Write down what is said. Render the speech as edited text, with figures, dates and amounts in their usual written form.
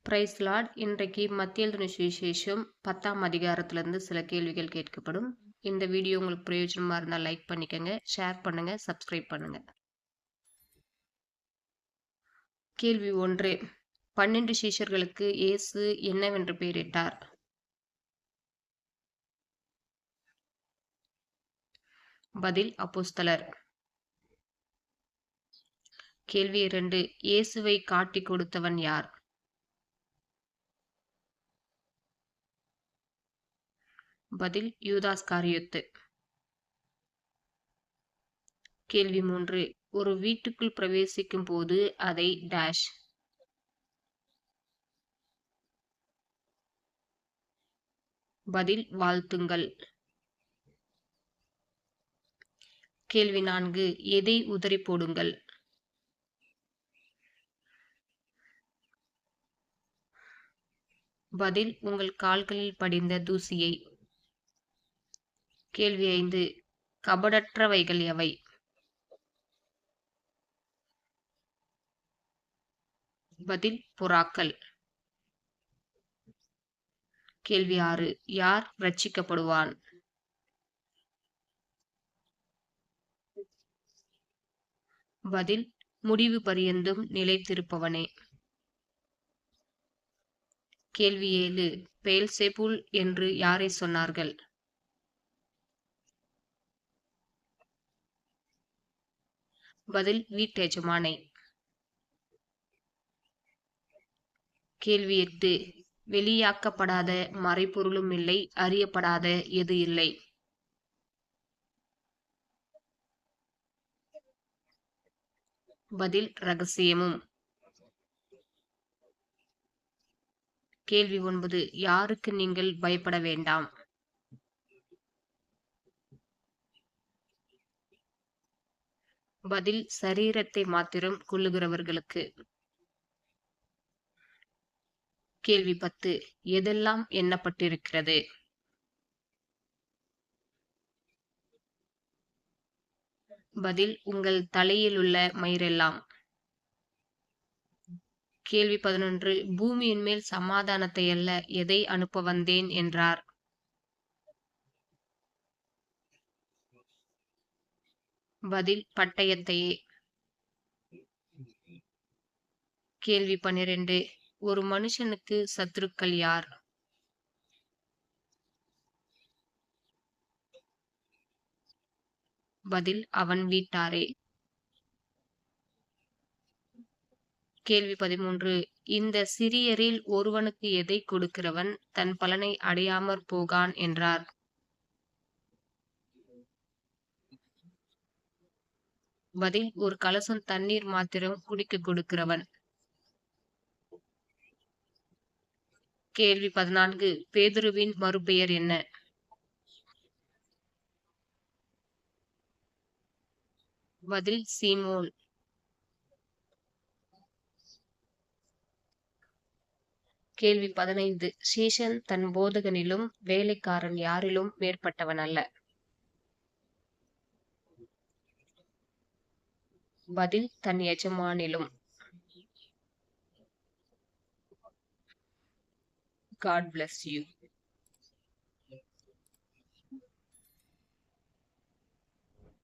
Price Lord. இன்றைக்கு மத்திய எழுதின சுவிசேஷம் 10ஆம் அதிகாரத்திலிருந்து சில கேள்விகள் கேட்கப்படும். இந்த வீடியோ உங்களுக்கு பிரயோஜனமா இருந்தால் லைக் பண்ணிக்கங்க, ஷேர் பண்ணுங்க, சப்ஸ்கிரைப் பண்ணுங்க. கேள்வி 1. 12 சீஷர்களுக்கு இயேசு என்னவென்று பெயரிட்டார்? பதில் அப்போஸ்தலர். கேள்வி 2. இயேசுவை காட்டிக் கொடுத்தவன் யார்? பதில் யூதாஸ்காரியோத்து. கேள்வி 3. ஒரு வீட்டுக்குள் பிரவேசிக்கும் போது அதை டேஷ். பதில் வாழ்த்துங்கள். கேள்வி 4. எதை உதறி போடுங்கள்? பதில் உங்கள் கால்களில் படிந்த தூசியை. கேள்வி 5. கபடற்றவைகள் எவை? பதில் புறாக்கள். கேள்வி 6. யார் ரட்சிக்கப்படுவான்? பதில் முடிவு பரியந்தும் நிலைத்திருப்பவனே. கேள்வி 7. பெயல்செபூல் என்று யாரை சொன்னார்கள்? பதில் வீட்டெஜமானை. கேள்வி 8. வெளியாக்கப்படாத மறைபொருளும் இல்லை, அறியப்படாத எது இல்லை? பதில் ரகசியமும். கேள்வி 9. யாருக்கு நீங்கள் பயப்பட வேண்டாம்? பதில் சரீரத்தை மாத்திரம் கொல்லுகிறவர்களுக்கு. கேள்வி 10. எதெல்லாம் எண்ணப்பட்டிருக்கிறது? பதில் உங்கள் தலையிலுள்ள மயிரெல்லாம். கேள்வி 11. பூமியின் மேல் சமாதானத்தை அல்ல, எதை அனுப்ப வந்தேன் என்றார்? பதில் பட்டயத்தையே. கேள்வி 12. ஒரு மனுஷனுக்கு சத்துருக்கள் யார்? பதில் அவன் வீட்டாரே. கேள்வி 13. இந்த சிறியரில் ஒருவனுக்கு எதை கொடுக்கிறவன் தன் பலனை அடையாமற் போகான் என்றார்? பதில் ஒரு கலசம் தண்ணீர் மாத்திரம் குடிக்க கொடுக்கிறவன். கேள்வி 14. பேதுருவின் மறுபெயர் என்ன? பதில் சீமோன். கேள்வி 15. சீஷன் தன் போதகனிலும் வேலைக்காரன் யாரிலும் மேற்பட்டவன் அல்ல? பதில் தன் எஜமானிலும். God bless you.